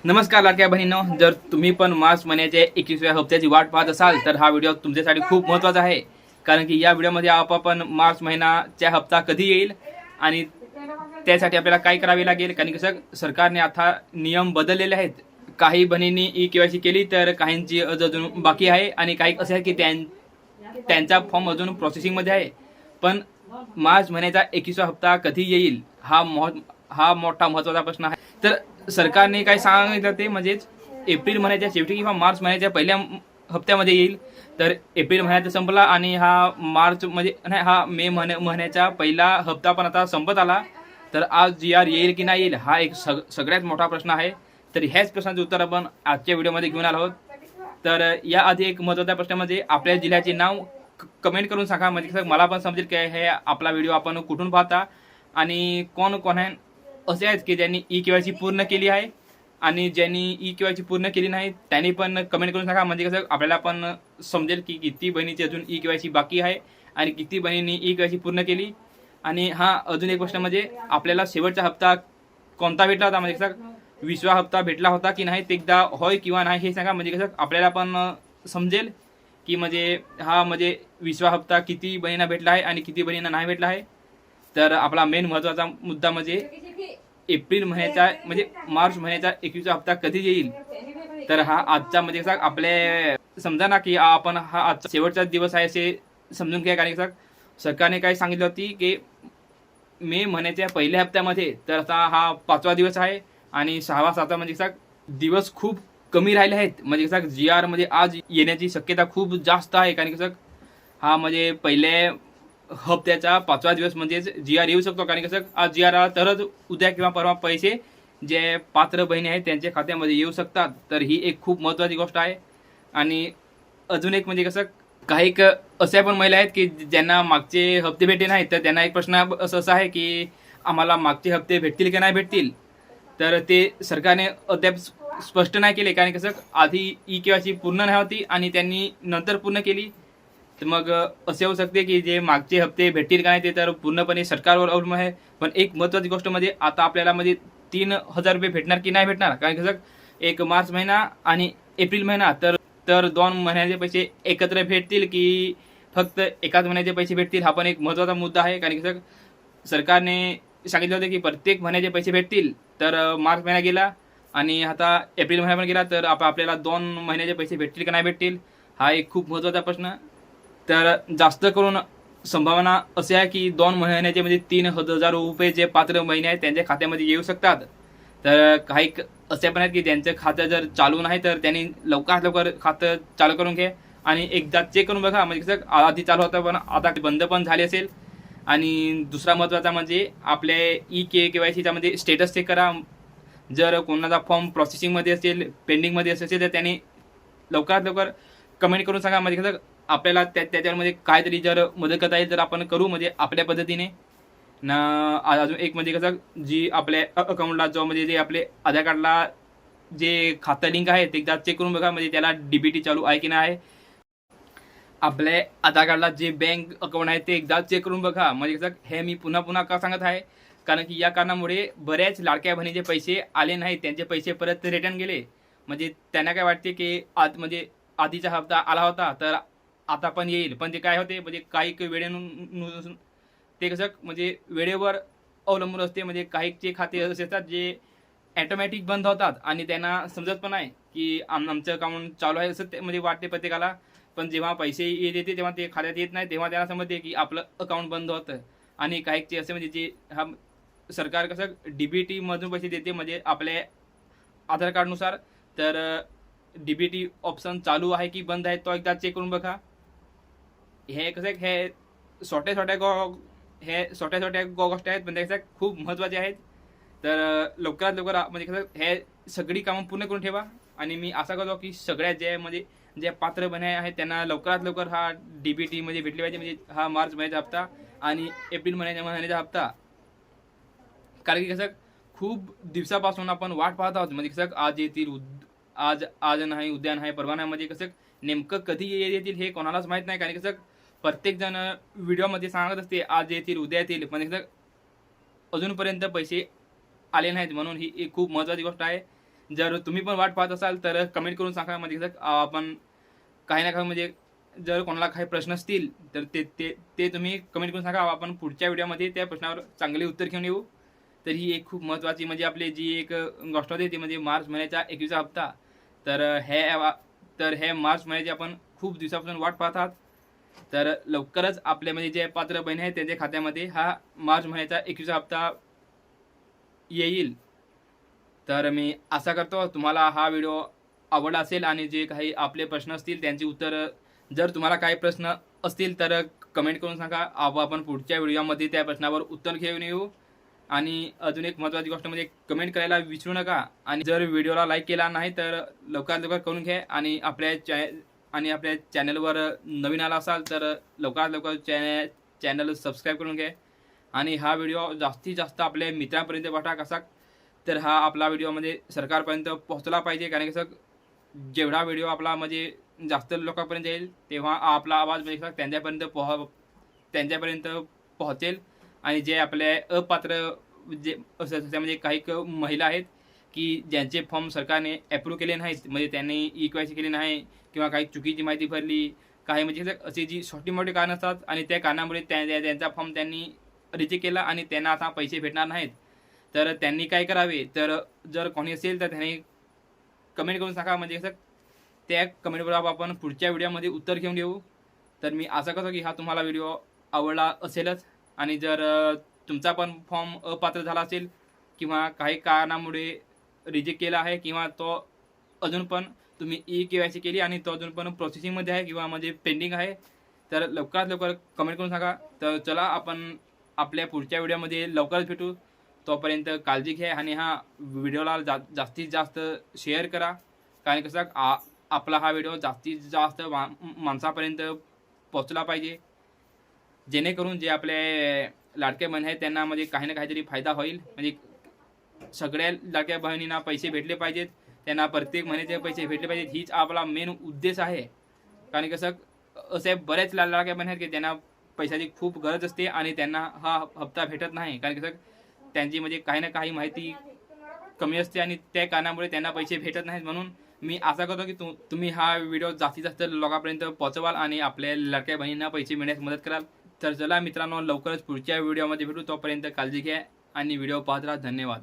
नमस्कार लाडक्या बहिणींनो, जर तुम्ही पण मार्च महिन्याच्या 21व्या हप्त्याची वाट पाहत असाल तर हा व्हिडिओ तुमच्यासाठी खूप महत्त्वाचा आहे. कारण की या व्हिडिओमध्ये आपण मार्च महिन्याचा हप्ता कधी येईल आणि त्यासाठी आपल्याला काय करावे लागेल. कारण कसं सरकारने आता नियम बदललेले आहेत. काही बहिणींनी ई-केवायसी केली तर काहींची अजून बाकी आहे आणि काही असे आहे की त्यांचा फॉर्म अजून प्रोसेसिंगमध्ये आहे. पण मार्च महिन्याचा 21वा हप्ता कधी येईल हा मोठा महत्त्वाचा प्रश्न आहे. तर सरकारने काय सांगितलं ते म्हणजेच एप्रिल महिन्याच्या शेवटी किंवा मार्च महिन्याच्या पहिल्या हप्त्यामध्ये येईल. तर एप्रिल महिन्याचा संपला आणि हा मार्च म्हणजे नाही, हा मे महिन्याचा पहिला हप्ता पण आता संपत आला. तर आज जी-आर येईल की नाही येईल हा एक सगळ्यात मोठा प्रश्न आहे. तर ह्याच प्रश्नाचं उत्तर आपण आजच्या व्हिडिओमध्ये घेऊन आलो आहोत. तर याआधी एक महत्त्वाचा प्रश्न म्हणजे आपल्या जिल्ह्याचे नाव कमेंट करून सांगा, म्हणजे मला पण समजेल की हे आपला व्हिडिओ आपण कुठून पाहता आणि कोण कोण आहे असे आहेत की ज्यांनी ई-केवायसी पूर्ण केली आहे आणि ज्यांनी ई-केवायसी पूर्ण केली नाही त्यांनी पण कमेंट करून सांगा. म्हणजे कसं आपल्याला पण समजेल की किती बहिणीची अजून ई-केवायसी बाकी आहे आणि किती बहिणींनी ई-केवायसी पूर्ण केली. आणि हा अजून एक गोष्ट म्हणजे आपल्याला शेवटचा हप्ता कोणता भेटला होता, म्हणजे कसं 20वा हप्ता भेटला होता की नाही ते एकदा होय किंवा नाही हे सांगा. म्हणजे कसं आपल्याला पण समजेल की म्हणजे हा म्हणजे 20वा हप्ता किती बहिणींना भेटला आहे आणि किती बहिणींना नाही भेटला आहे. तर आपला मेन महत्त्वाचा मुद्दा म्हणजे एप्रिल महिन्याचा म्हणजे मार्च महिन्याचा 21वा हप्ता कधी येईल. तर हा आजचा म्हणजे कसा आपले समजा ना की आपण हा आजचा शेवटचा दिवस आहे असे समजून घ्या. कारण कसं सरकारने काय सांगितलं होती की मे महिन्याच्या पहिल्या हप्त्यामध्ये तर आता हा 5वा दिवस आहे आणि 6वा 7वा म्हणजे कसा दिवस खूप कमी राहिले आहेत. म्हणजे कसं जी-आर म्हणजे आज येण्याची शक्यता खूप जास्त आहे. कारण कसं हा म्हणजे पहिल्या हप्त्याचा 5वा दिवस म्हणजेच जी-आर येऊ शकतो. कारण कसं आज जी-आर आला तरच उद्या किंवा परवा पैसे जे पात्र बहिणी आहेत त्यांच्या खात्यामध्ये येऊ शकतात. तर ही एक खूप महत्त्वाची गोष्ट आहे. आणि अजून एक म्हणजे कसं काही अशा पण महिला आहेत की ज्यांना मागचे हप्ते भेटले नाहीत. तर त्यांना एक प्रश्न असा आहे की आम्हाला मागचे हप्ते भेटतील की नाही भेटतील. तर ते सरकारने अद्याप स्पष्ट नाही केले. कारण कसं आधी ई-केवायसी पूर्ण नाही होती आणि त्यांनी नंतर पूर्ण केली. तर मग असे होऊ शकते की जे मागचे हप्ते भेटतील का नाही ते तर पूर्णपणे सरकारवर अवलंबून आहे. पण एक महत्त्वाची गोष्ट म्हणजे आता आपल्याला म्हणजे 3,000 रुपये भेटणार की नाही भेटणार. कारण कसं एक मार्च महिना आणि एप्रिल महिना तर तर 2 महिन्याचे पैसे एकत्र भेटतील की फक्त एकाच महिन्याचे पैसे भेटतील हा पण एक महत्त्वाचा मुद्दा आहे. कारण कसं सरकारने सांगितलं होतं की प्रत्येक महिन्याचे पैसे भेटतील. तर मार्च महिना गेला आणि आता एप्रिल महिना पण गेला. तर आपल्याला 2 महिन्याचे पैसे भेटतील का नाही भेटतील हा एक खूप महत्त्वाचा प्रश्न. तर जास्त करून संभावना अशी आहे की 2 महिन्याचे म्हणजे 3,000 रुपये जे पात्र महिने आहेत त्यांच्या खात्यामध्ये येऊ शकतात. तर काही असे पण आहेत की ज्यांचं खातं जर चालू नाही तर त्यांनी लवकरात लवकर खातं चालू करून घ्या आणि एकदा चेक करून बघा. म्हणजे कसं आधी चालू होतं पण आता बंद पण झाले असेल. आणि दुसरा महत्त्वाचा म्हणजे आपले ई-केवायसीचा म्हणजे स्टेटस चेक करा. जर कोणाचा फॉर्म प्रोसेसिंगमध्ये असेल, पेंडिंगमध्ये असेल तर त्यांनी लवकरात लवकर कमेंट करून सांगा. म्हणजे कसं आपल्याला त्याच्यामध्ये काहीतरी जर मदत करता येईल तर आपण करू म्हणजे आपल्या पद्धतीने ना. अजून एक म्हणजे कसं जी आपल्या अकाउंटला जो म्हणजे जे आपले आधार कार्डला जे खातं लिंक आहे ते एकदा चेक करून बघा. म्हणजे त्याला डीबीटी चालू आहे की नाही आहे. आपल्या आधार कार्डला जे बँक अकाउंट आहे ते एकदा चेक करून बघा. म्हणजे कसं हे मी पुन्हा पुन्हा का सांगत आहे कारण की या कारणामुळे बऱ्याच लाडक्या बहिणीचे पैसे आले नाहीत. त्यांचे पैसे परत रिटर्न गेले. म्हणजे त्यांना काय वाटते की आज म्हणजे आधीचा हप्ता आला होता तर आता पण येईल. पण ते काय होते म्हणजे काही वेळेनुसार ते कसं म्हणजे वेळेवर अवलंबून असते. म्हणजे काहीचे खाते असे असतात जे ऑटोमॅटिक बंद होतात आणि त्यांना समजत पण नाही की आमचं अकाउंट चालू आहे असं ते म्हणजे वाटते प्रत्येकाला. पण जेव्हा पैसे येते तेव्हा ते खात्यात येत नाही तेव्हा त्यांना समजते की आपलं अकाउंट बंद होतं. आणि काहीचे असे म्हणजे जे हा सरकार कसं डीबीटीमधून पैसे देते म्हणजे आपल्या आधार कार्डनुसार. तर डीबीटी ऑप्शन चालू आहे की बंद आहे तो एकदा चेक करून बघा. हे कसं हे छोट्या छोट्या गोष्टी आहेत पण त्या खूप महत्त्वाच्या आहेत. तर लवकरात लवकर म्हणजे कसं हे सगळी कामं पूर्ण करून ठेवा. आणि मी आशा करतो की सगळ्यात जे म्हणजे जे पात्र बहिणी आहेत त्यांना लवकरात लवकर हा डीबीटी म्हणजे भेटली पाहिजे. म्हणजे हा मार्च महिन्याचा हप्ता आणि एप्रिल महिन्याचा हप्ता. कारण की कसं खूप दिवसापासून आपण वाट पाहत आहोत. म्हणजे कसं आज येतील आज नाही, उद्या नाही, परवा नाही. म्हणजे कसं नेमकं कधी येतील हे कोणालाच माहीत नाही. कारण कसं प्रत्येक जण व्हिडिओमध्ये सांगत असते आज येतील, उद्या येतील. पण अजूनपर्यंत पैसे आले नाहीत. म्हणून ही एक खूप महत्त्वाची गोष्ट आहे. जर तुम्ही पण वाट पाहत असाल तर कमेंट करून सांगा. म्हणजे कसं आपण काही ना काही म्हणजे जर कोणाला काही प्रश्न असतील तर ते ते ते तुम्ही कमेंट करून सांगा. आपण पुढच्या व्हिडिओमध्ये त्या प्रश्नावर चांगले उत्तर घेऊन येऊ. तर ही एक खूप महत्त्वाची म्हणजे आपली जी एक गोष्ट होती ती म्हणजे मार्च महिन्याचा 21वा हप्ता. तर हे मार्च महिन्याची आपण खूप दिवसापासून वाट पाहत आहात. तर लवकरच आपल्या म्हणजे जे पात्र बहिणी आहेत त्यांच्या खात्यामध्ये हा मार्च महिन्याचा 21वा हप्ता येईल. तर मी आशा करतो तुम्हाला हा व्हिडिओ आवडला असेल आणि जे काही आपले प्रश्न असतील त्यांची उत्तरं जर तुम्हाला काही प्रश्न असतील तर कमेंट करून सांगा. आपण पुढच्या व्हिडिओमध्ये त्या प्रश्नावर उत्तर घेऊन येऊ. आणि अजून एक महत्त्वाची गोष्ट म्हणजे कमेंट करायला विसरू नका. आणि जर व्हिडिओला लाईक केला नाही तर लवकरात लवकर करून घ्या. आणि आपल्या चॅनलवर नवीन आला असाल तर लवकरात लवकर चॅनल सबस्क्राईब करून घ्या. आणि हा व्हिडिओ जास्तीत जास्त आपल्या मित्रांपर्यंत पाठवा. कसा तर हा आपला व्हिडिओ म्हणजे सरकारपर्यंत पोहोचला पाहिजे. कारण कसं जेवढा व्हिडिओ आपला म्हणजे जास्त लोकांपर्यंत येईल तेव्हा आपला आवाज म्हणजे त्यांच्यापर्यंत पोहोचेल. आणि जे आपले अपात्र जे त्यामध्ये काही महिला आहेत की ज्यांचे फॉर्म सरकारने अप्रूव्ह केले नाहीत, म्हणजे त्यांनी EKYC केले नाही किंवा काही चुकीची माहिती भरली, काही म्हणजे अशी जी छोटी मोठी कारणं असतात आणि त्या कारणामुळे त्यांचा फॉर्म त्यांनी रिजेक्ट केला आणि त्यांना आता पैसे भेटणार नाहीत. तर त्यांनी काय करावे, तर जर कोणी असेल तर त्यांनी कमेंट करून सांगा. म्हणजे कसं त्या कमेंटवर आपण पुढच्या व्हिडिओमध्ये उत्तर घेऊन येऊ. तर मी आशा करतो की हा तुम्हाला व्हिडिओ आवडला असेलच. आणि जर तुमचा पण फॉर्म अपात्र झाला असेल किंवा काही कारणामुळे रिजेक्ट केला आहे किंवा तो अजून पण तुम्ही EKYC केली आणि तो अजून पण प्रोसेसिंगमध्ये आहे किंवा म्हणजे पेंडिंग आहे, तर लवकरात लवकर कमेंट करून सांगा. तर चला आपण आपल्या पुढच्या व्हिडिओमध्ये लवकरच भेटू. तोपर्यंत काळजी घ्या आणि हा व्हिडिओला जास्तीत जास्त शेअर करा. कारण कसं आपला हा व्हिडिओ जास्तीत जास्त माणसापर्यंत पोहोचला पाहिजे, जेणेकरून जे आपले लाडक्या बहिणी आहेत त्यांना म्हणजे काही ना काहीतरी फायदा होईल. म्हणजे सगळ्या लाडक्या बहिणींना पैसे भेटले पाहिजेत, त्यांना प्रत्येक महिन्याचे पैसे भेटले पाहिजेत. हीच आपला मेन उद्देश आहे. कारण कसं असे बरेच लाडक्या बहिणी आहेत की त्यांना पैशाची खूप गरज असते आणि त्यांना हा हप्ता भेटत नाही. कारण कसं त्यांची म्हणजे काही ना काही माहिती कमी असते आणि त्या कारणामुळे त्यांना पैसे भेटत नाहीत. म्हणून मी आशा करतो की तुम्ही हा व्हिडिओ जास्तीत जास्त लोकांपर्यंत पोहोचवाल आणि आपल्या लाडक्या बहिणींना पैसे मिळण्यास मदत कराल. तर चला मित्रांनो, लवकरच पुढच्या व्हिडिओमध्ये भेटू. तोपर्यंत काळजी घ्या आणि व्हिडिओ पाहत राहा. धन्यवाद.